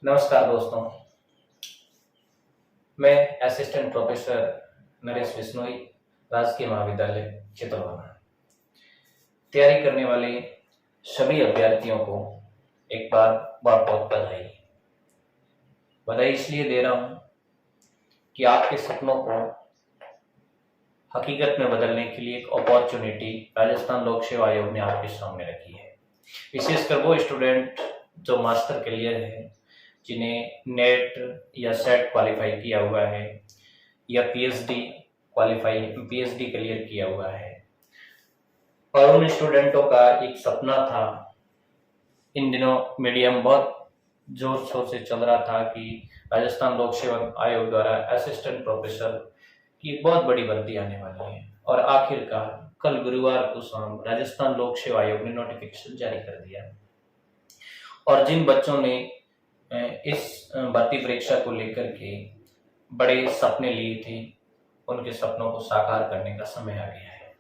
नमस्कार दोस्तों। मैं असिस्टेंट प्रोफेसर नरेश बिश्नोई, राजकीय महाविद्यालय चित्रवाना। तैयारी करने वाले सभी अभ्यर्थियों को एक बार बहुत बहुत बधाई। बधाई इसलिए दे रहा हूं कि आपके सपनों को हकीकत में बदलने के लिए एक अपॉर्चुनिटी राजस्थान लोक सेवा आयोग ने आपके सामने रखी है। विशेषकर वो स्टूडेंट जो मास्टर क्लियर है, जिन्हें नेट या सेट क्वालिफाई किया हुआ है या पीएचडी क्लियर किया हुआ है, और उन स्टूडेंटों का एक सपना था। इन दिनों मीडियम बहुत जोर शोर से चल रहा था कि राजस्थान लोक सेवा आयोग द्वारा असिस्टेंट प्रोफेसर की एक बहुत बड़ी भर्ती आने वाली है, और आखिरकार कल गुरुवार को शाम राजस्थान लोक सेवा आयोग ने नोटिफिकेशन जारी कर दिया। और जिन बच्चों ने इस भर्ती परीक्षा को लेकर के बड़े सपने लिए थे, उनके सपनों को साकार करने का समय आ गया है।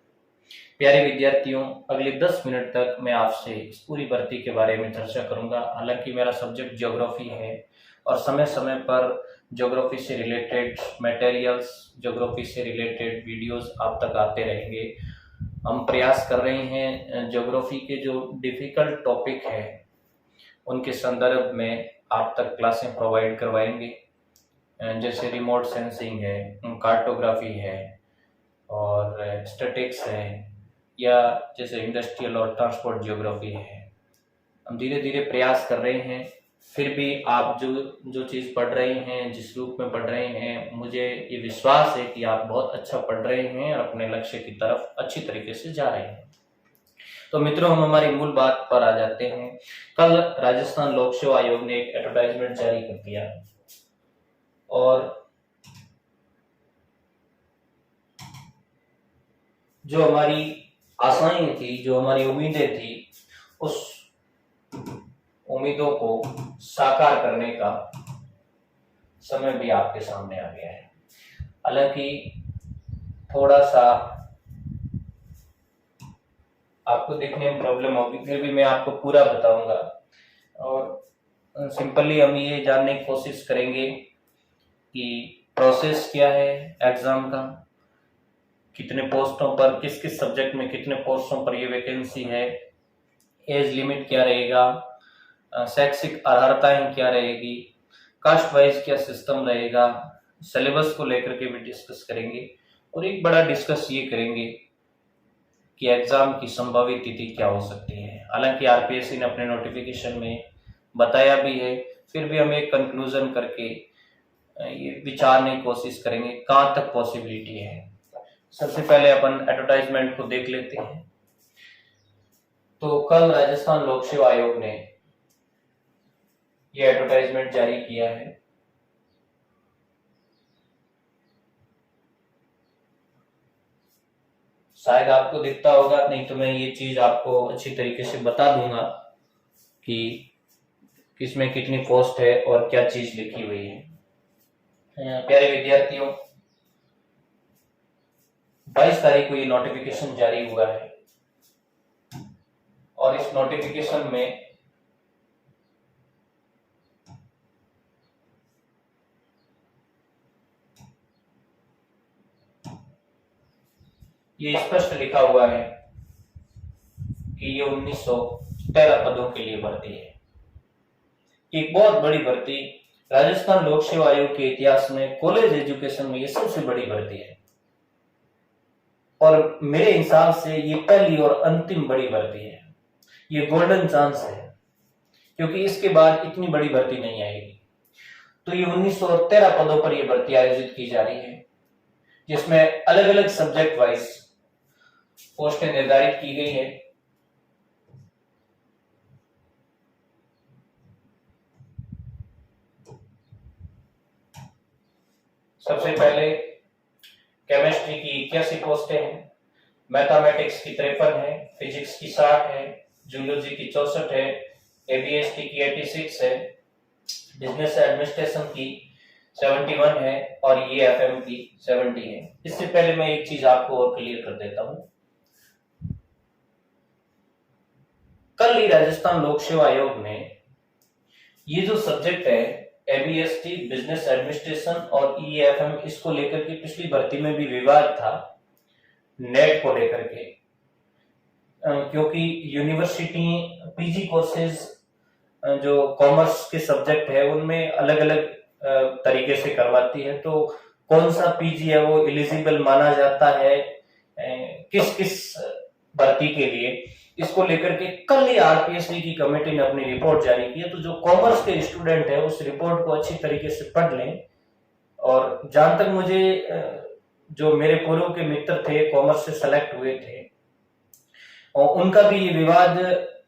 प्यारे विद्यार्थियों, अगले 10 मिनट तक मैं आपसे इस पूरी भर्ती के बारे में चर्चा करूंगा। हालांकि मेरा सब्जेक्ट ज्योग्राफी है और समय समय पर ज्योग्राफी से रिलेटेड मटेरियल्स, ज्योग्राफी से रिलेटेड वीडियोस आप तक आते रहेंगे। हम प्रयास कर रहे हैं ज्योग्राफी के जो डिफिकल्ट टॉपिक है उनके संदर्भ में आप तक क्लासें प्रोवाइड करवाएंगे, जैसे रिमोट सेंसिंग है, कार्टोग्राफी है और स्टैटिक्स है, या जैसे इंडस्ट्रियल और ट्रांसपोर्ट ज्योग्राफी है। हम धीरे धीरे प्रयास कर रहे हैं। फिर भी आप जो चीज़ पढ़ रहे हैं, जिस रूप में पढ़ रहे हैं, मुझे ये विश्वास है कि आप बहुत अच्छा पढ़ रहे हैं और अपने लक्ष्य की तरफ अच्छी तरीके से जा रहे हैं। तो मित्रों, हम हमारी मूल बात पर आ जाते हैं। कल राजस्थान लोक सेवा आयोग ने एक एडवर्टाइजमेंट जारी कर दिया, और जो हमारी आशाएं थी, जो हमारी उम्मीदें थी, उस उम्मीदों को साकार करने का समय भी आपके सामने आ गया है। हालांकि थोड़ा सा आपको देखने में प्रॉब्लम होगी, फिर भी मैं आपको पूरा बताऊंगा। और सिंपली हम ये जानने की कोशिश करेंगे कि प्रोसेस क्या है एग्जाम का, कितने पोस्टों पर, किस किस सब्जेक्ट में कितने पोस्टों पर ये वैकेंसी है, एज लिमिट क्या रहेगा, शैक्षिक अर्हताएं क्या रहेगी, कास्ट वाइज क्या सिस्टम रहेगा, सिलेबस को लेकर के भी डिस्कस करेंगे। और एक बड़ा डिस्कस ये करेंगे कि एग्जाम की संभावित तिथि क्या हो सकती है। हालांकि आरपीएससी ने अपने नोटिफिकेशन में बताया भी है, फिर भी हम एक कंक्लूजन करके ये विचारने की कोशिश करेंगे कहाँ तक पॉसिबिलिटी है। सबसे पहले अपन एडवर्टाइजमेंट को देख लेते हैं। तो कल राजस्थान लोक सेवा आयोग ने यह एडवर्टाइजमेंट जारी किया है। शायद आपको दिखता होगा, नहीं तो मैं ये चीज आपको अच्छी तरीके से बता दूंगा कि किसमें कितनी पोस्ट है और क्या चीज लिखी हुई है। प्यारे विद्यार्थियों, 22 तारीख को ये नोटिफिकेशन जारी हुआ है, और इस नोटिफिकेशन में ये स्पष्ट लिखा हुआ है कि ये 1913 पदों के लिए भर्ती है। एक बहुत बड़ी भर्ती, राजस्थान लोक सेवा आयोग के इतिहास में कॉलेज एजुकेशन में ये सबसे बड़ी भर्ती है, और मेरे हिसाब से ये पहली और अंतिम बड़ी भर्ती है। ये गोल्डन चांस है, क्योंकि इसके बाद इतनी बड़ी भर्ती नहीं आएगी। तो ये 1913 पदों पर यह भर्ती आयोजित की जा रही है, जिसमें अलग अलग सब्जेक्ट वाइज पोस्टें निर्धारित की गई है। सबसे पहले केमिस्ट्री की 81 पोस्टें हैं, मैथमेटिक्स की 53 है, फिजिक्स की 60 है, जूलॉजी की 64 है, एबीएसटी की 86 है, बिजनेस एडमिनिस्ट्रेशन की 71 है, और ईएफएम की 70 है। इससे पहले मैं एक चीज आपको और क्लियर कर देता हूं। कल ही राजस्थान लोक सेवा आयोग ने ये जो सब्जेक्ट है एबीएसटी, बिजनेस एडमिनिस्ट्रेशन और ईएफएम, इसको लेकर के पिछली भर्ती में भी विवाद था नेट को लेकर के, क्योंकि यूनिवर्सिटी पीजी कोर्सेज जो कॉमर्स के सब्जेक्ट है उनमें अलग अलग तरीके से करवाती है, तो कौन सा पीजी है वो एलिजिबल माना जाता है किस किस भर्ती के लिए, इसको लेकर के कल ही आरपीएससी की कमेटी ने अपनी रिपोर्ट जारी की है। तो जो कॉमर्स के स्टूडेंट है उस रिपोर्ट को अच्छी तरीके से पढ़ लें। और जहां तक मुझे जो मेरे पूर्व के मित्र थे कॉमर्स से सेलेक्ट हुए थे और उनका भी ये विवाद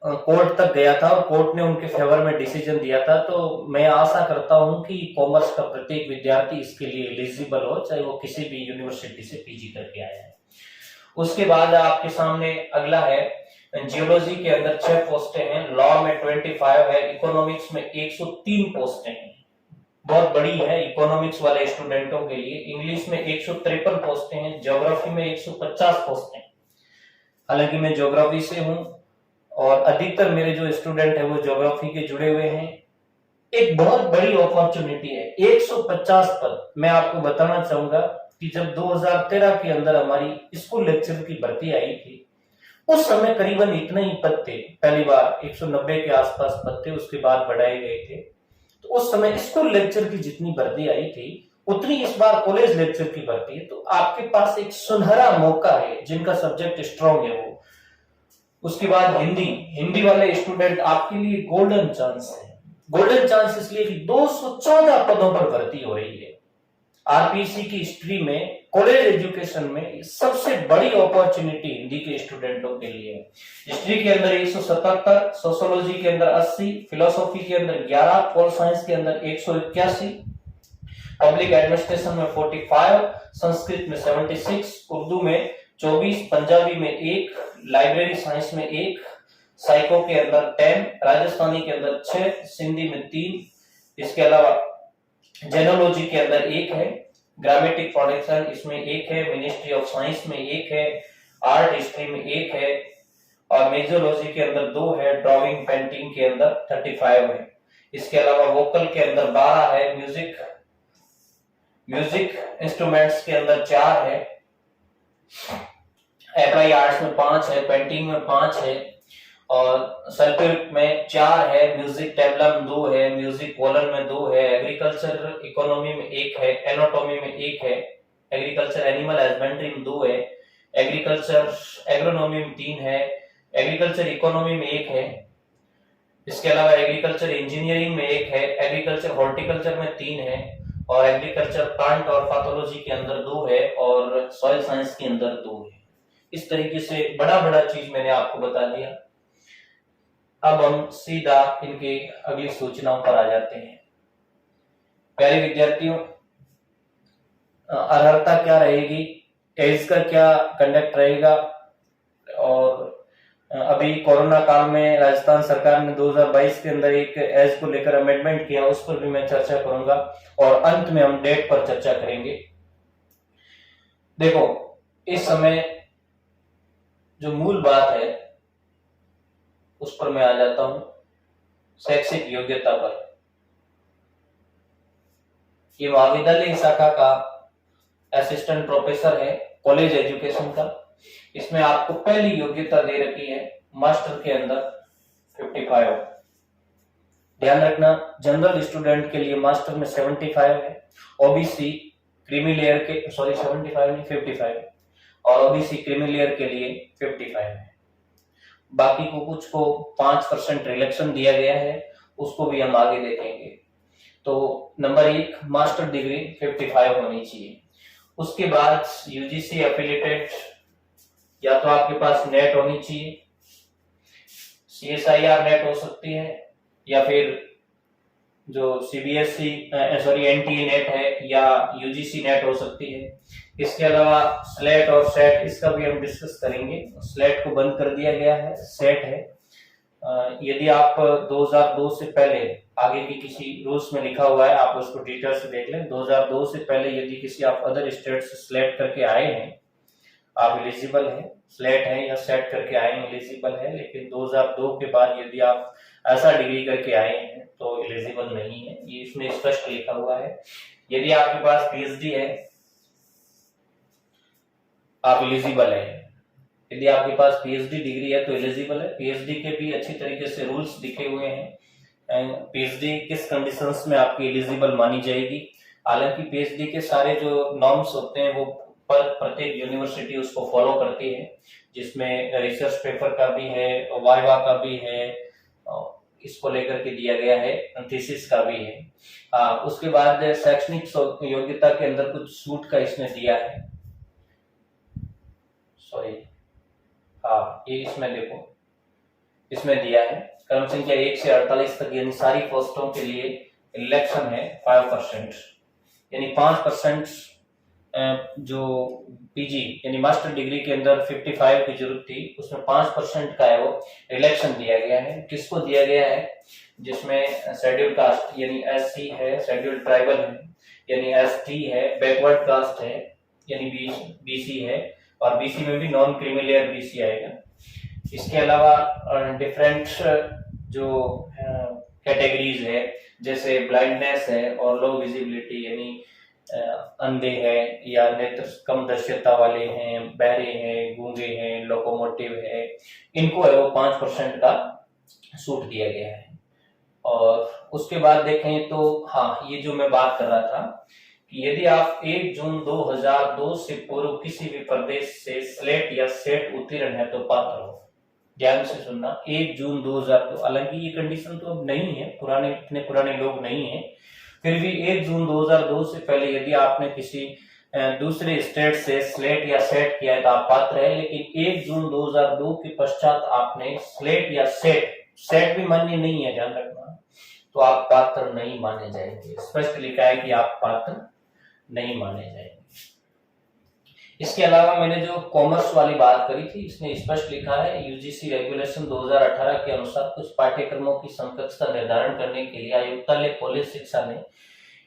कोर्ट तक गया था और कोर्ट ने उनके फेवर में डिसीजन दिया था। तो मैं आशा करता हूं कि कॉमर्स का प्रत्येक विद्यार्थी इसके लिए एलिजिबल हो, चाहे वो किसी भी यूनिवर्सिटी से पीजी करके आया है। उसके बाद आपके सामने अगला है जियोलॉजी के अंदर 6 पोस्टें हैं, लॉ में 25 है, इकोनॉमिक्स में 103 पोस्टें हैं, बहुत बड़ी है इकोनॉमिक्स वाले स्टूडेंटों के लिए। इंग्लिश में 153 पोस्टें हैं, ज्योग्राफी में 150 पोस्टें। हालांकि मैं ज्योग्राफी से हूं और अधिकतर मेरे जो स्टूडेंट है वो ज्योग्राफी के जुड़े हुए हैं। एक बहुत बड़ी अपॉर्चुनिटी है, 150 पद। मैं आपको बताना चाहूंगा कि जब 2013 के अंदर हमारी स्कूल लेक्चर की भर्ती आई थी उस समय करीबन इतने ही पद थे, पहली बार 190 के आसपास पद थे, उसके बाद बढ़ाए गए थे। तो उस समय स्कूल लेक्चर की जितनी भर्ती आई थी उतनी इस बार कॉलेज लेक्चर की भर्ती है। तो आपके पास एक सुनहरा मौका है, जिनका सब्जेक्ट स्ट्रॉन्ग है वो। उसके बाद हिंदी वाले स्टूडेंट आपके लिए गोल्डन चांस है। गोल्डन चांस इसलिए कि 214 पदों पर भर्ती हो रही है। आरपीसी की हिस्ट्री में कॉलेज एजुकेशन में सबसे बड़ी अपॉर्चुनिटी हिंदी के स्टूडेंटों के लिए है। हिस्ट्री के अंदर 177, सोशियोलॉजी के अंदर 80, फिलोसॉफी के अंदर 11, पोल साइंस के अंदर 181, पब्लिक एडमिनिस्ट्रेशन में 45, संस्कृत में 76, उर्दू में 24, पंजाबी में 1, लाइब्रेरी साइंस में 1, साइको के अंदर 10, राजस्थानी के अंदर 6, सिंधी में 3, इसके अलावा जेनोलॉजी के अंदर 1 है, ग्रामेटिक प्रोडक्शन इसमें 1 है, मिनिस्ट्री ऑफ साइंस में 1 है, आर्ट हिस्ट्री में 1 है और मेजोलॉजी के अंदर 2 है, ड्राइंग पेंटिंग के अंदर 35 है। इसके अलावा वोकल के अंदर 12 है, म्यूजिक इंस्ट्रूमेंट्स के अंदर 4 है, एप्लाई आर्ट्स में 5 है, पेंटिंग में 5 है और सर्किट में 4 है, म्यूजिक टेबला में 2 है, म्यूजिक वोलन में 2 है, एग्रीकल्चर इकोनॉमी में 1 है, एनाटॉमी में 1 है, एग्रीकल्चर एनिमल हस्बेंड्री में 2 है, एग्रीकल्चर एग्रोनॉमी में 3 है, एग्रीकल्चर इकोनॉमी में 1 है। इसके अलावा एग्रीकल्चर इंजीनियरिंग में 1 है, एग्रीकल्चर हॉर्टिकल्चर में 3 है और एग्रीकल्चर प्लांट और पैथोलॉजी के अंदर 2 है और सॉइल साइंस के अंदर 2 है। इस तरीके से बड़ा बड़ा चीज मैंने आपको बता दिया। अब हम सीधा इनके अगली सूचनाओं पर आ जाते हैं। प्यारे विद्यार्थियों, अर्हता क्या रहेगी, एज का क्या कंडक्ट रहेगा और अभी कोरोना काल में राजस्थान सरकार ने 2022 के अंदर एक एज को लेकर अमेंडमेंट किया, उस पर भी मैं चर्चा करूंगा और अंत में हम डेट पर चर्चा करेंगे। देखो, इस समय जो मूल बात है उस पर मैं आ जाता हूं, शैक्षिक योग्यता पर। ये महाविद्यालय शाखा का असिस्टेंट प्रोफेसर है कॉलेज एजुकेशन का। इसमें आपको पहली योग्यता दे रखी है मास्टर के अंदर 55। ध्यान रखना, जनरल स्टूडेंट के लिए मास्टर में 75 है, ओबीसी क्रीमी लेयर के 55 और ओबीसी क्रीमी लेयर के लिए 55 है। बाकी को कुछ को 5% रिलेक्शन दिया गया है, उसको भी हम आगे देखेंगे। तो नंबर 1 मास्टर डिग्री 55 होनी चाहिए। उसके बाद यूजीसी एफिलिएटेड, या तो आपके पास नेट होनी चाहिए, सीएसआईआर नेट हो सकती है या फिर जो सीबीएसई एनटीए नेट है या यूजीसी नेट हो सकती है। इसके अलावा स्लेट और सेट, इसका भी हम डिस्कस करेंगे। स्लेट को बंद कर दिया गया है, सेट है। यदि आप 2002 से पहले, आगे की किसी रूल्स में लिखा हुआ है, आप उसको डिटेल से देख लें। 2002 से पहले यदि किसी आप अदर स्टेट से स्लेट करके आए हैं, आप एलिजिबल हैं। स्लेट है या सेट करके आए एलिजिबल है, लेकिन 2002 के बाद यदि आप ऐसा डिग्री करके आए हैं तो एलिजिबल नहीं है, ये इसमें स्पष्ट लिखा हुआ है। यदि आपके पास पीएचडी है आप एलिजिबल है, यदि आपके पास पीएचडी डिग्री है तो एलिजिबल है। पीएचडी के भी अच्छी तरीके से रूल्स लिखे हुए हैं, पीएचडी किस कंडीशंस में आपकी एलिजिबल मानी जाएगी। हालांकि पीएचडी के सारे जो नॉर्म्स होते हैं वो प्रत्येक यूनिवर्सिटी उसको फॉलो करती है, जिसमें रिसर्च पेपर का भी है, वाइवा का भी है, इसको लेकर के दिया गया है, थीसिस का भी है। उसके बाद शैक्षणिक योग्यता के अंदर कुछ छूट का इसने दिया है, सॉरी ये इसमें देखो, इसमें दिया है क्रम संख्या 1 से 48 तक यानी सारी पोस्टों के लिए इलेक्शन है 5%, यानी 5% जो पीजी यानी मास्टर डिग्री के अंदर 55 की जरूरत थी, उसमें 5% का है वो इलेक्शन दिया गया है। किसको दिया गया है? जिसमें शेड्यूल कास्ट यानी एससी है, शेड्यूल ट्राइबल है यानी एसटी है, बैकवर्ड कास्ट है यानी बीसी है, और बीसी में भी नॉन क्रीमी बीसी आएगा। इसके अलावा डिफरेंट जो कैटेगरीज है जैसे ब्लाइंडनेस है और लो विजिबिलिटी यानी अंधे हैं या नेत्र कम दृश्यता वाले हैं, बहरे हैं, गूंगे हैं, लोकोमोटिव है, इनको है वो 5% का छूट दिया गया है। और उसके बाद देखें तो हाँ, ये जो मैं बात कर रहा था कि यदि आप 1 जून 2002 से पूर्व किसी भी प्रदेश से स्लेट या सेट उत्तीर्ण है तो पात्र हो। ध्यान से सुनना, 1 जून 2002, हालांकि ये कंडीशन तो अब नहीं है, इतने पुराने लोग नहीं है, फिर भी 1 जून 2002 से पहले यदि आपने किसी दूसरे स्टेट से स्लेट या सेट किया है तो आप पात्र है। लेकिन 1 जून 2002 के पश्चात आपने स्लेट या सेट भी मान्य नहीं है, ध्यान रखना, तो आप पात्र नहीं माने जाएंगे। स्पष्ट लिखा है कि आप पात्र नहीं माने जाएंगे। इसके अलावा मैंने जो कॉमर्स वाली बात करी थी, इसने स्पष्ट लिखा है यूजीसी रेगुलेशन 2018 के अनुसार कुछ पाठ्यक्रमों की समकक्षता निर्धारण करने के लिए आयुक्तालय कॉलेज शिक्षा ने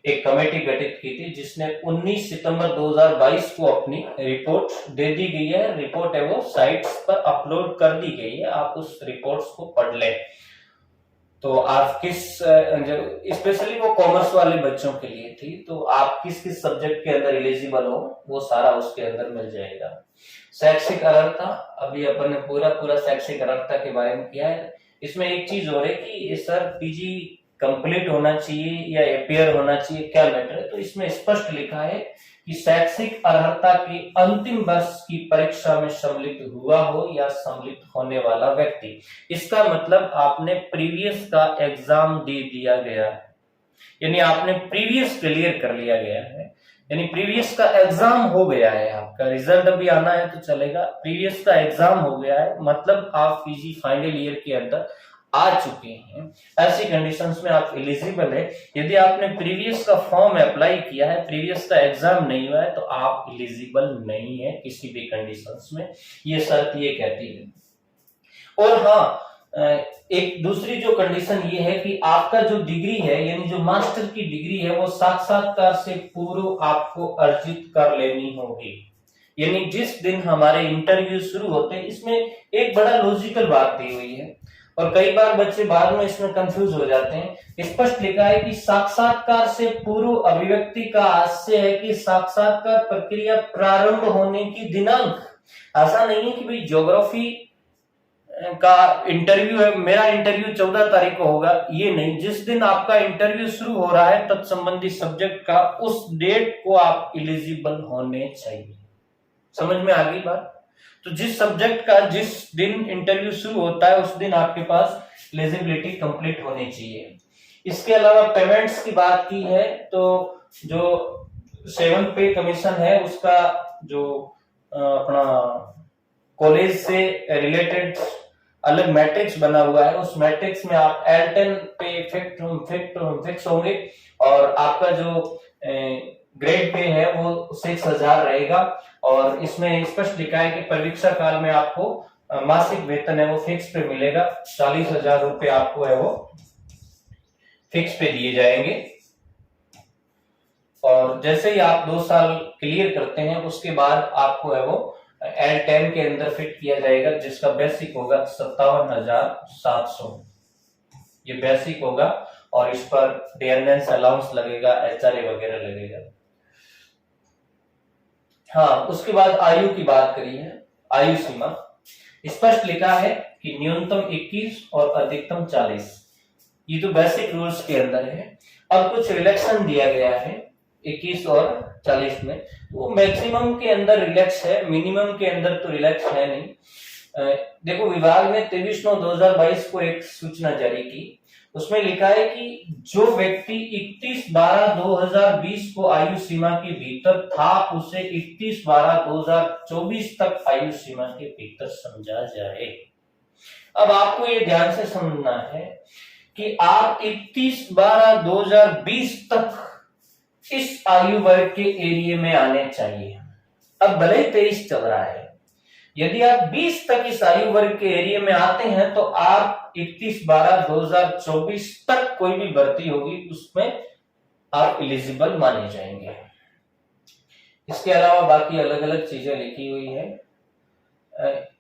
एक कमेटी गठित की थी, जिसने 19 सितंबर 2022 को अपनी रिपोर्ट दे दी गई है। रिपोर्ट है वो साइट्स पर अपलोड कर दी गई है, आप उस रिपोर्ट्स को पढ़ लें। तो आप किस, स्पेशली वो कॉमर्स वाले बच्चों के लिए थी, तो आप किस किस सब्जेक्ट के अंदर एलिजिबल हो वो सारा उसके अंदर मिल जाएगा। शैक्षिक अर्हता, अभी अपन ने पूरा शैक्षिक अर्हता के बारे में किया है। इसमें एक चीज हो रही है कि सर पीजी कंप्लीट होना चाहिए या एपीयर होना चाहिए, क्या मैटर है? तो इसमें स्पष्ट लिखा है कि शैक्षिक अर्हता की अंतिम वर्ष की परीक्षा में सम्मिलित हुआ हो या सम्मिलित होने वाला व्यक्ति। इसका मतलब आपने प्रीवियस का एग्जाम दे दिया गया है, यानी आपने प्रीवियस क्लियर कर लिया गया है, यानी प्रीवियस का एग्जाम हो गया है, आपका रिजल्ट अभी आना है तो चलेगा, प्रीवियस का एग्जाम हो गया है, मतलब आप पीजी फाइनल ईयर के अंदर आ चुके हैं। ऐसी कंडीशंस में आप एलिजिबल है। यदि आपने प्रीवियस का फॉर्म अप्लाई किया है, प्रीवियस का एग्जाम नहीं हुआ है, तो आप एलिजिबल नहीं है किसी भी कंडीशंस में, ये शर्त ये कहती है। और हाँ, एक दूसरी जो कंडीशन ये है कि आपका जो डिग्री है यानी जो मास्टर की डिग्री है वो साक्षात्कार से पूर्व आपको अर्जित कर लेनी होगी। यानी जिस दिन हमारे इंटरव्यू शुरू होते हैं, इसमें एक बड़ा लॉजिकल बात दी हुई है और कई बार बच्चे बाद में इसमें कंफ्यूज हो जाते हैं। स्पष्ट लिखा है कि साक्षात्कार से पूर्व अभिव्यक्ति का आशय है कि साक्षात्कार प्रक्रिया प्रारंभ होने की दिनांक। ऐसा नहीं है कि भाई ज्योग्राफी का इंटरव्यू है, मेरा इंटरव्यू 14 तारीख को होगा, ये नहीं। जिस दिन आपका इंटरव्यू शुरू हो रहा है तत्संबंधी सब्जेक्ट का, उस डेट को आप एलिजिबल होने चाहिए। समझ में आ गई बात? तो जिस सब्जेक्ट का जिस दिन इंटरव्यू शुरू होता है उस दिन आपके पास एलिजिबिलिटी कंप्लीट होनी चाहिए। इसके अलावा पेमेंट्स की बात की है तो जो 7 पे कमीशन है उसका जो अपना कॉलेज से रिलेटेड अलग मैट्रिक्स बना हुआ है, उस मैट्रिक्स में आप L10 पे फिक्स होंगे और आपका जो ग्रेड पे है वो 6000 रहेगा। और इसमें स्पष्ट लिखा है कि परीक्षा काल में आपको मासिक वेतन है वो फिक्स पे मिलेगा, 40,000 रुपए आपको है वो फिक्स पे दिए जाएंगे। और जैसे ही आप 2 साल क्लियर करते हैं उसके बाद आपको है वो L10 के अंदर फिट किया जाएगा, जिसका बेसिक होगा 57,700। ये बेसिक होगा और इस पर डिपेंडेंस अलाउंस लगेगा, एचआरए वगैरह लगेगा। हाँ, उसके बाद आयु की बात करी है। आयु सीमा स्पष्ट लिखा है कि न्यूनतम 21 और अधिकतम 40। ये तो बेसिक रूल्स के अंदर है। अब कुछ रिलैक्सेशन दिया गया है 21 और 40 में। वो मैक्सिमम के अंदर रिलैक्स है, मिनिमम के अंदर तो रिलैक्स है नहीं। देखो, विभाग ने 23/9/2022 को एक सूचना जारी की। उसमें लिखा है कि जो व्यक्ति 31/12/2020 को आयु सीमा के भीतर था, उसे 31/12/2024 तक आयु सीमा के भीतर समझा जाए। अब आपको ये ध्यान से समझना है कि आप 31/12/2020 तक इस आयु वर्ग के एरिया में आने चाहिए। अब भले ही 23 चल रहा है, यदि आप 20 तक इस आयु वर्ग के एरिया में आते हैं तो आप 31/12/2024 तक कोई भी भर्ती होगी उसमें आप एलिजिबल माने जाएंगे। इसके अलावा बाकी अलग अलग चीजें लिखी हुई है।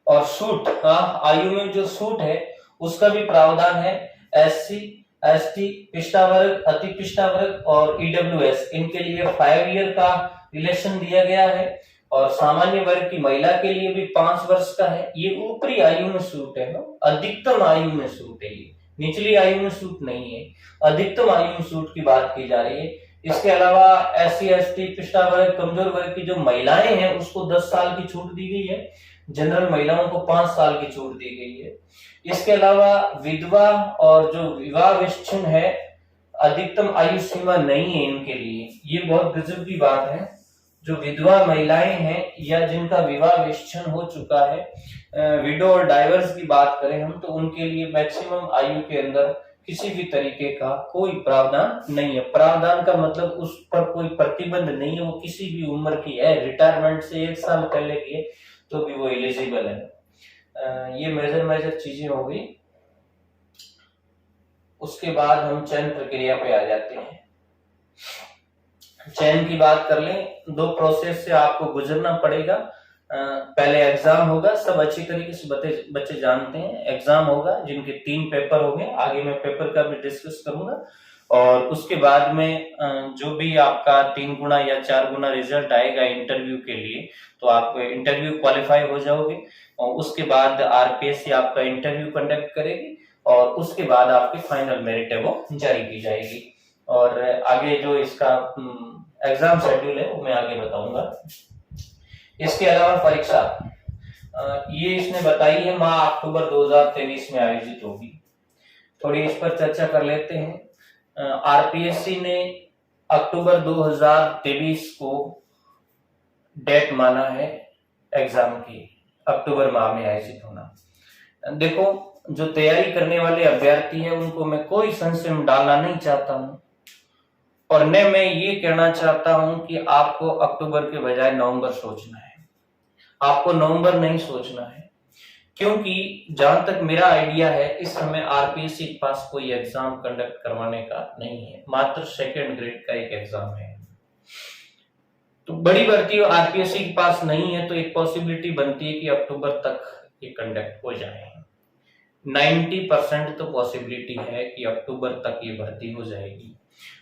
और छूट, हाँ, आयु में जो छूट है उसका भी प्रावधान है। एससी, एसटी, पिछड़ा वर्ग, अति पिछड़ा वर्ग और ईडब्ल्यूएस, इनके लिए 5 ईयर का रिलेशन दिया गया है। और सामान्य वर्ग की महिला के लिए भी 5 वर्ष का है। ये ऊपरी आयु में छूट है, अधिकतम आयु में छूट है, ये निचली आयु में छूट नहीं है, अधिकतम आयु में छूट की बात की जा रही है। इसके अलावा एससी, एसटी, पिछड़ा वर्ग, कमजोर वर्ग की जो महिलाएं हैं उसको 10 साल की छूट दी गई है। जनरल महिलाओं को 5 साल की छूट दी गई है। इसके अलावा विधवा और जो विवाह विच्छिन्न है, अधिकतम आयु सीमा नहीं है इनके लिए। ये बहुत गजब की बात है। जो विधवा महिलाएं हैं या जिनका विवाह विच्छिन्न हो चुका है, विडो और डाइवर्स की बात करें हम, तो उनके लिए मैक्सिमम आयु के अंदर किसी भी तरीके का कोई प्रावधान नहीं है। प्रावधान का मतलब उस पर कोई प्रतिबंध नहीं है, वो किसी भी उम्र की है, रिटायरमेंट से 1 साल पहले की है तो भी वो एलिजिबल है। ये मेजर चीजें हो गई। उसके बाद हम चयन प्रक्रिया पे आ जाते हैं। चयन की बात कर लें, 2 प्रोसेस से आपको गुजरना पड़ेगा। पहले एग्जाम होगा, सब अच्छी तरीके से बच्चे जानते हैं। एग्जाम होगा जिनके 3 पेपर होंगे, आगे मैं पेपर का भी डिस्कस करूंगा। और उसके बाद में जो भी आपका 3 गुना या 4 गुना रिजल्ट आएगा इंटरव्यू के लिए, तो आप इंटरव्यू क्वालिफाई हो जाओगे। और उसके बाद आरपीएससी आपका इंटरव्यू कंडक्ट करेगी और उसके बाद आपकी फाइनल मेरिट है वो जारी की जाएगी। और आगे जो इसका एग्जाम शेड्यूल है वो मैं आगे बताऊंगा। इसके अलावा परीक्षा ये इसने बताई है माह अक्टूबर 2023 में आयोजित होगी। थोड़ी इस पर चर्चा कर लेते हैं। आरपीएससी ने अक्टूबर 2023 को डेट माना है एग्जाम की, अक्टूबर माह में आयोजित होना। देखो, जो तैयारी करने वाले अभ्यर्थी हैं उनको मैं कोई संशय में डालना नहीं चाहता हूं और न मैं ये कहना चाहता हूं कि आपको अक्टूबर के बजाय नवंबर सोचना है। आपको नवंबर नहीं सोचना है, क्योंकि जहां तक मेरा आइडिया है इस समय आरपीएससी के पास कोई एग्जाम कंडक्ट करवाने का नहीं है, मात्र 2nd ग्रेड का एक एग्जाम है। तो बड़ी भर्ती आरपीएससी के पास नहीं है, तो एक पॉसिबिलिटी बनती है कि अक्टूबर तक ये कंडक्ट हो जाए। 90% तो पॉसिबिलिटी है कि अक्टूबर तक ये भर्ती हो जाएगी।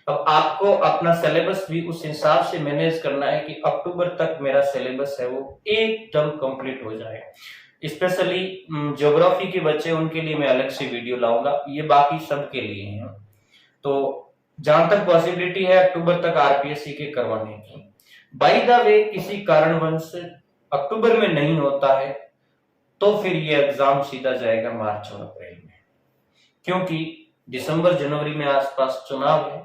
अब आपको अपना सिलेबस भी उस हिसाब से मैनेज करना है कि अक्टूबर तक मेरा सिलेबस है वो एकदम कंप्लीट हो जाए। स्पेशली ज्योग्राफी के बच्चे, उनके लिए मैं अलग से वीडियो लाऊंगा, ये बाकी सबके लिए है। तो जहां तक पॉसिबिलिटी है अक्टूबर तक आरपीएससी के करवाने की। बाय द वे किसी कारणवश अक्टूबर में नहीं होता है तो फिर ये एग्जाम सीधा जाएगा मार्च और अप्रैल में, क्योंकि दिसंबर जनवरी में आसपास चुनाव है,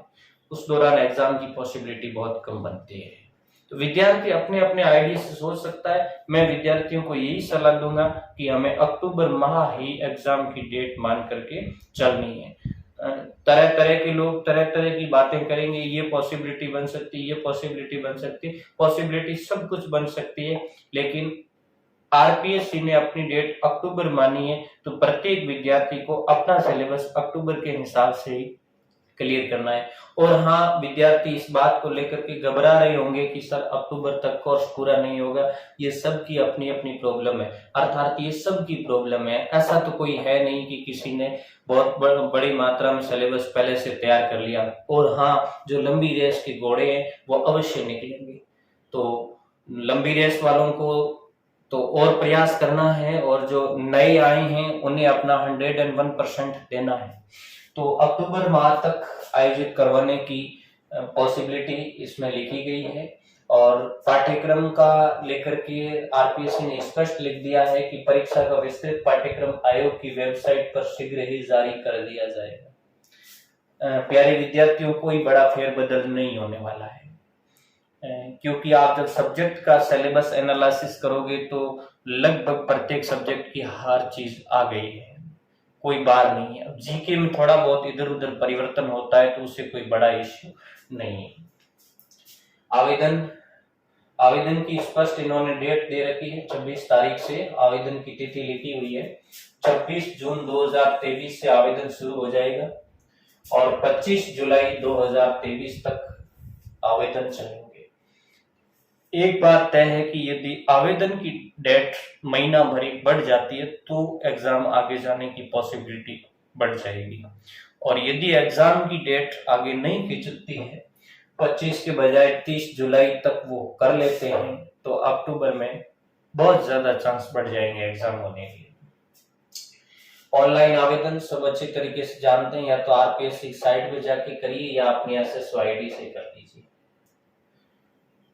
उस दौरान एग्जाम की पॉसिबिलिटी बहुत कम बनती है। तो विद्यार्थी अपने अपने आइडिया से सोच सकता है। मैं विद्यार्थियों को यही सलाह दूंगा कि हमें अक्टूबर माह ही एग्जाम की डेट मान करके चलनी है। तरह तरह के लोग तरह तरह की बातें करेंगे, ये पॉसिबिलिटी बन सकती है, ये पॉसिबिलिटी बन सकती है। पॉसिबिलिटी सब कुछ बन सकती है, लेकिन आरपीएससी ने अपनी डेट अक्टूबर मानी है, तो प्रत्येक विद्यार्थी को अपना सिलेबस अक्टूबर के हिसाब से ही क्लियर करना है। और हाँ, विद्यार्थी इस बात को लेकर के घबरा रहे होंगे कि सर अक्टूबर तक कोर्स पूरा नहीं होगा, ये सब की अपनी अपनी प्रॉब्लम है, अर्थात ये सब की प्रॉब्लम है। ऐसा तो कोई है नहीं कि किसी ने बहुत बड़ी मात्रा में सिलेबस पहले से तैयार कर लिया। और हाँ, जो लंबी रेस के घोड़े हैं वो अवश्य निकलेंगे। तो लंबी रेस वालों को तो और प्रयास करना है, और जो नए आए हैं उन्हें अपना 101% देना है। तो अक्टूबर माह तक आयोजित करवाने की पॉसिबिलिटी इसमें लिखी गई है। और पाठ्यक्रम का लेकर के आरपीएससी ने स्पष्ट लिख दिया है कि परीक्षा का विस्तृत पाठ्यक्रम आयोग की वेबसाइट पर शीघ्र ही जारी कर दिया जाएगा। प्यारे विद्यार्थियों, कोई बड़ा फेरबदल नहीं होने वाला है, क्योंकि आप जब सब्जेक्ट का सिलेबस एनालिसिस करोगे तो लगभग प्रत्येक सब्जेक्ट की हर चीज आ गई है, कोई बात नहीं है। अब जीके में थोड़ा बहुत इधर उधर परिवर्तन होता है तो उससे कोई बड़ा इश्यू नहीं है। आवेदन की स्पष्ट इन्होंने डेट दे रखी है, 26 तारीख से आवेदन की तिथि लिखी हुई है। 26 जून 2023 से आवेदन शुरू हो जाएगा और 25 जुलाई 2023 तक आवेदन चलेंगे। एक बात तय है कि यदि आवेदन की डेट महीना भरी बढ़ जाती है तो एग्जाम आगे जाने की पॉसिबिलिटी बढ़ जाएगी, और यदि एग्जाम की डेट आगे नहीं खिंचती है, 25 के बजाय 30 जुलाई तक वो कर लेते हैं, तो अक्टूबर में बहुत ज्यादा चांस बढ़ जाएंगे एग्जाम होने के। ऑनलाइन आवेदन सब अच्छे तरीके से जानते हैं, या तो आरपीएससी साइट पे जाके करिए या अपनी एसएसओ आईडी से कर दीजिए।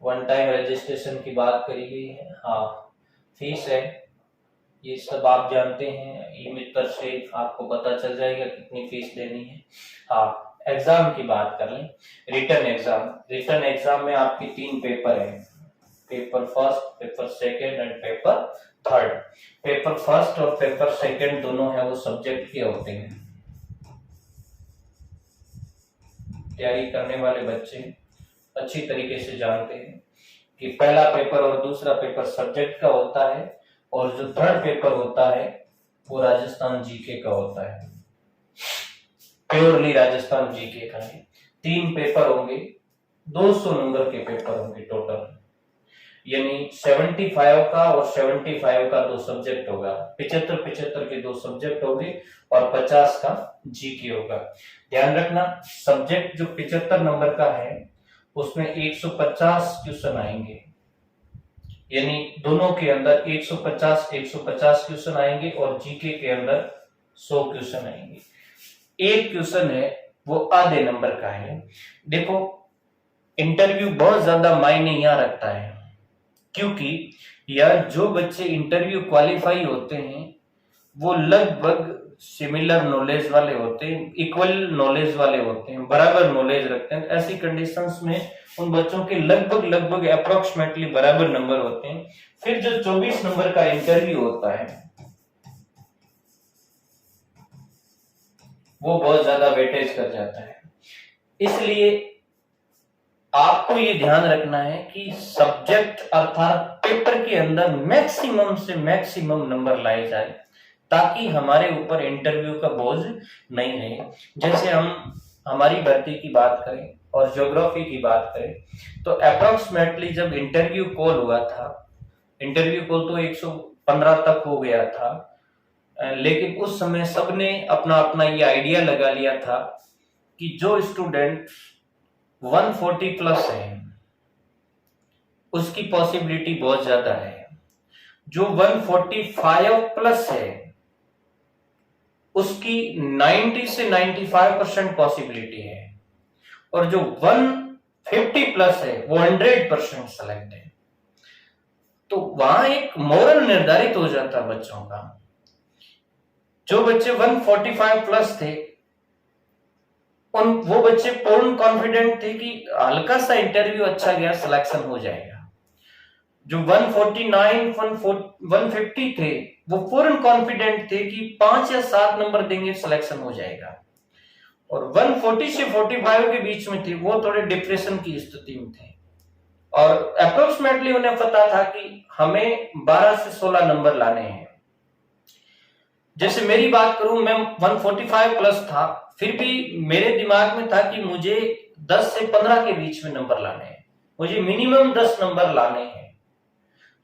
वन टाइम रजिस्ट्रेशन की बात करी गई है। हाँ, फीस है, ये सब आप जानते हैं, ई मित्र से आपको पता चल जाएगा कितनी फीस देनी है। हाँ, एग्जाम की बात कर लें, रिटर्न एग्जाम में आपके 3 पेपर हैं, paper first, paper second and paper third. Paper first और पेपर सेकंड दोनों है वो सब्जेक्ट के होते हैं। तैयारी करने वाले बच्चे अच्छी तरीके से जानते हैं कि पहला पेपर और दूसरा पेपर सब्जेक्ट का होता है, और जो थर्ड पेपर होता है वो राजस्थान जीके का होता है, प्योरली राजस्थान जीके का है। 3 पेपर होंगे, 200 नंबर के पेपर होंगे टोटल, यानी 75 का और 75 का 2 सब्जेक्ट होगा, 75 के 2 सब्जेक्ट होंगे और 50 का जीके होगा। ध्यान रखना, सब्जेक्ट जो 75 नंबर का है उसमें 150 क्वेश्चन आएंगे, यानी दोनों के अंदर 150 क्वेश्चन आएंगे, और जीके के अंदर 100 क्वेश्चन आएंगे। एक क्वेश्चन है वो आधे नंबर का है। देखो, इंटरव्यू बहुत ज्यादा मायने यहाँ रखता है, क्योंकि यार जो बच्चे इंटरव्यू क्वालिफाई होते हैं वो लगभग सिमिलर नॉलेज वाले होते हैं, इक्वल नॉलेज वाले होते हैं, बराबर नॉलेज रखते हैं। ऐसी कंडीशंस में उन बच्चों के लगभग अप्रोक्सीमेटली बराबर नंबर होते हैं। फिर जो 24 नंबर का इंटरव्यू होता है वो बहुत ज्यादा वेटेज कर जाता है। इसलिए आपको ये ध्यान रखना है कि सब्जेक्ट अर्थात पेपर के अंदर मैक्सिमम से मैक्सिमम नंबर लाए जाए, ताकि हमारे ऊपर इंटरव्यू का बोझ नहीं रहे। जैसे हम हमारी भर्ती की बात करें और ज्योग्राफी की बात करें, तो अप्रोक्सीमेटली जब इंटरव्यू कॉल हुआ था, इंटरव्यू कॉल तो 115 तक हो गया था, लेकिन उस समय सबने अपना अपना ये आइडिया लगा लिया था कि जो स्टूडेंट 140 प्लस है उसकी पॉसिबिलिटी बहुत ज्यादा है, जो 145 प्लस है उसकी 90 से 95% पॉसिबिलिटी है, और जो 150 प्लस है वो 100% सेलेक्ट है। तो वहां एक मोरल निर्धारित हो जाता है बच्चों का। जो बच्चे 145 प्लस थे वो बच्चे पूर्ण कॉन्फिडेंट थे कि हल्का सा इंटरव्यू अच्छा गया, सिलेक्शन हो जाएगा। जो 149 150 थे वो पूर्ण कॉन्फिडेंट थे कि 5 या 7 नंबर देंगे, सिलेक्शन हो जाएगा। और 140 से 45 के बीच में थे वो थोड़े डिप्रेशन की स्थिति में थे, और अप्रोक्सीमेटली उन्हें पता था कि हमें 12 से 16 नंबर लाने हैं। जैसे मेरी बात करूं, मैं 145 प्लस था, फिर भी मेरे दिमाग में था कि मुझे 10 से 15 के बीच में नंबर लाने हैं, मुझे मिनिमम 10 नंबर लाने हैं।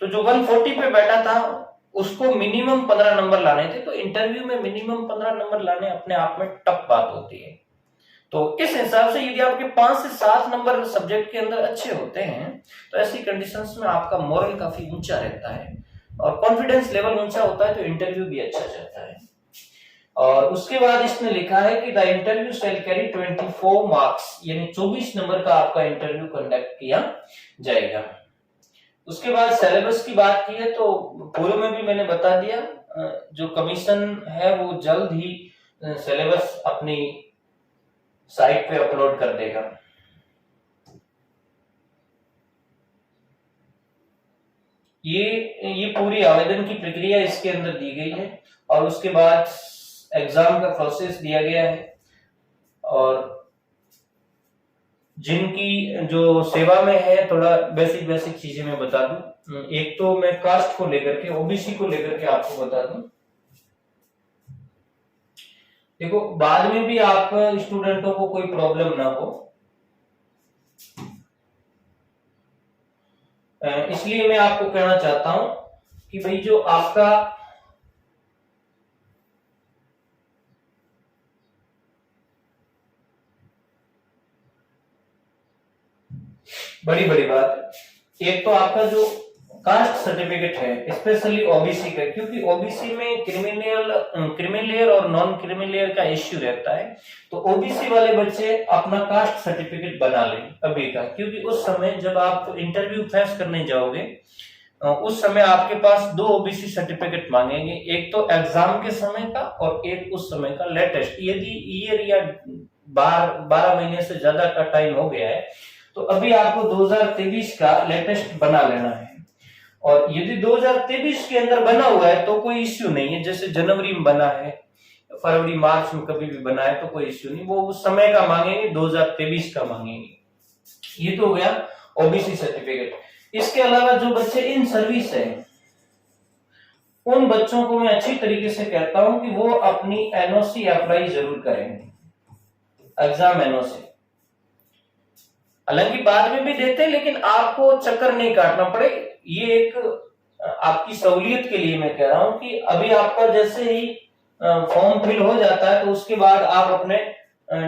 तो जो 140 पे बैठा था उसको मिनिमम 15 नंबर लाने थे। तो इंटरव्यू में मिनिमम 15 नंबर लाने अपने आप में टफ बात होती है। तो इस हिसाब से यदि आपके 5 से 7 नंबर सब्जेक्ट के अंदर अच्छे होते हैं तो ऐसी कंडीशंस में आपका मोरल काफी ऊंचा रहता है और कॉन्फिडेंस लेवल ऊंचा होता है, तो इंटरव्यू भी अच्छा जाता है। और उसके बाद इसने लिखा है कि the interview shall carry 24 marks, यानी 24 नंबर का आपका इंटरव्यू कंडक्ट किया जाएगा। उसके बाद सिलेबस की बात की है तो पूर्व में भी मैंने बता दिया, जो कमीशन है वो जल्द ही सिलेबस अपनी साइट पे अपलोड कर देगा। ये पूरी आवेदन की प्रक्रिया इसके अंदर दी गई है और उसके बाद एग्जाम का प्रोसेस दिया गया है। और जिनकी जो सेवा में है, थोड़ा बेसिक चीजें मैं बता दूं। एक तो मैं कास्ट को लेकर के, ओबीसी को लेकर के आपको बता दूं। देखो, बाद में भी आप स्टूडेंटों को कोई प्रॉब्लम ना हो, इसलिए मैं आपको कहना चाहता हूं कि भाई जो आपका बड़ी बात, एक तो आपका जो कास्ट सर्टिफिकेट है, स्पेशली ओबीसी का, क्योंकि ओबीसी में क्रिमिनल और नॉन क्रिमिनल का इश्यू रहता है। तो ओबीसी वाले बच्चे अपना कास्ट सर्टिफिकेट बना लें अभी का, क्योंकि उस समय जब आप इंटरव्यू फेस करने जाओगे उस समय आपके पास 2 ओबीसी सर्टिफिकेट मांगेंगे, एक तो एग्जाम के समय का और एक उस समय का लेटेस्ट। यदि ईयर या 12 महीने से ज्यादा का टाइम हो गया है तो अभी आपको 2023 का लेटेस्ट बना लेना है। और यदि 2023 के अंदर बना हुआ है तो कोई इश्यू नहीं है, जैसे जनवरी में बना है, फरवरी मार्च में कभी भी बना है तो कोई इश्यू नहीं, वो उस समय का मांगेंगे, 2023 का मांगेंगे। ये तो हो गया ओबीसी सर्टिफिकेट। इसके अलावा जो बच्चे इन सर्विस है उन बच्चों को मैं अच्छी तरीके से कहता हूं कि वो अपनी एनओसी अप्लाई जरूर करेंगे, एग्जाम एनओसी। हालांकि बाद में भी देते हैं, लेकिन आपको चक्कर नहीं काटना पड़े। ये एक आपकी सहूलियत के लिए मैं कह रहा हूं कि अभी आपका जैसे ही फॉर्म फिल हो जाता है तो उसके बाद आप अपने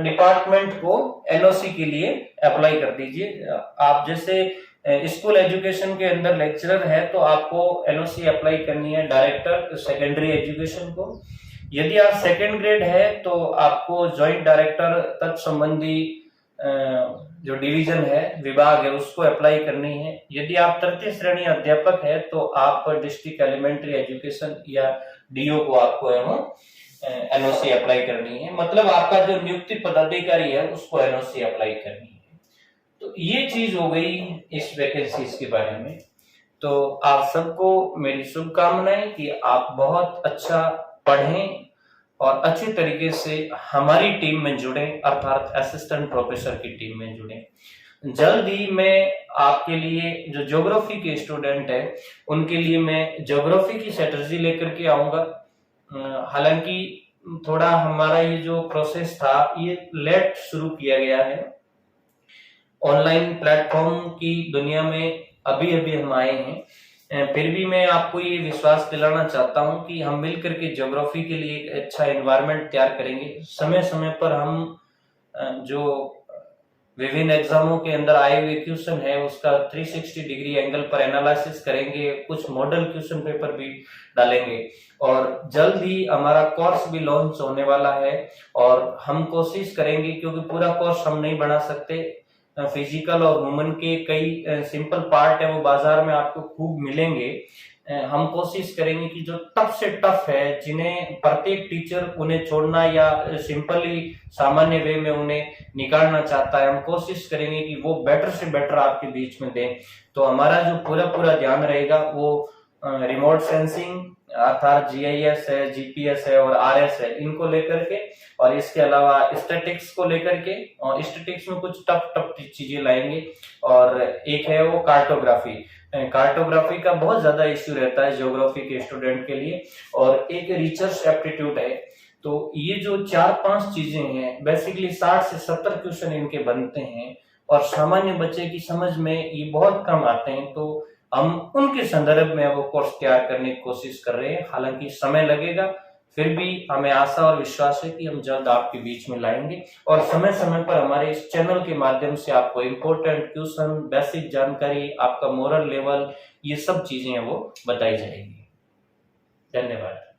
डिपार्टमेंट को एनओसी के लिए अप्लाई कर दीजिए। आप जैसे स्कूल एजुकेशन के अंदर लेक्चरर है तो आपको एनओसी अप्लाई करनी है डायरेक्टर सेकेंडरी एजुकेशन को। यदि आप सेकेंड ग्रेड है तो आपको ज्वाइंट डायरेक्टर तत्संबंधी जो डिवीजन है, विभाग है, उसको अप्लाई करनी है। यदि आप तृतीय श्रेणी अध्यापक है तो आप डिस्ट्रिक्ट एलिमेंट्री एजुकेशन या डीओ को आपको एनओसी अप्लाई करनी है। मतलब आपका जो नियुक्ति पदाधिकारी है उसको एनओसी अप्लाई करनी है। तो ये चीज हो गई इस वैकेंसीज के बारे में। तो आप सबको मेरी शुभकामनाएं कि आप बहुत अच्छा पढ़ें और अच्छी तरीके से हमारी टीम में जुड़े, अर्थात असिस्टेंट प्रोफेसर की टीम में जुड़े। जल्द ही मैं आपके लिए जो ज्योग्राफी के स्टूडेंट है उनके लिए मैं ज्योग्राफी की स्ट्रेटजी लेकर के आऊंगा। हालांकि थोड़ा हमारा ये जो प्रोसेस था ये लेट शुरू किया गया है, ऑनलाइन प्लेटफॉर्म की दुनिया में अभी हम आए हैं। फिर भी मैं आपको ये विश्वास दिलाना चाहता हूं कि हम मिलकर के ज्योग्राफी के लिए एक अच्छा एनवायरनमेंट तैयार करेंगे। समय समय पर हम जो विभिन्न एग्जामों के अंदर आए हुए क्वेश्चन है उसका 360 डिग्री एंगल पर एनालिसिस करेंगे, कुछ मॉडल क्वेश्चन पेपर भी डालेंगे और जल्द ही हमारा कोर्स भी लॉन्च होने वाला है। और हम कोशिश करेंगे, क्योंकि पूरा कोर्स हम नहीं बना सकते, फिजिकल और ह्यूमन के कई सिंपल पार्ट है वो बाजार में आपको खूब मिलेंगे। हम कोशिश करेंगे कि जो टफ से टफ है, जिन्हें प्रत्येक टीचर उन्हें छोड़ना या सिंपली सामान्य वे में उन्हें निकालना चाहता है, हम कोशिश करेंगे कि वो बेटर से बेटर आपके बीच में दें। तो हमारा जो पूरा ध्यान रहेगा वो रिमोट सेंसिंग अर्थात जीआईएस है, जीपीएस है और आरएस है, इनको लेकर के, और इसके अलावा स्टैटिक्स को लेकर के, और स्टैटिक्स में कुछ टफ चीजें लाएंगे। और एक है वो कार्टोग्राफी। कार्टोग्राफी का बहुत ज्यादा इश्यू रहता है ज्योग्राफी के स्टूडेंट के लिए, और एक रिसर्च एप्टीट्यूड है। तो ये जो 4-5 चीजें हैं, बेसिकली 60 से 70 क्वेश्चन इनके बनते हैं और सामान्य बच्चे की समझ में ये बहुत कम आते हैं। तो हम उनके संदर्भ में वो कोर्स तैयार करने की कोशिश कर रहे हैं, हालांकि समय लगेगा, फिर भी हमें आशा और विश्वास है कि हम जल्द आपके बीच में लाएंगे और समय समय पर हमारे इस चैनल के माध्यम से आपको इम्पोर्टेंट क्वेश्चन, बेसिक जानकारी, आपका मोरल लेवल, ये सब चीजें हैं वो बताई जाएगी। धन्यवाद।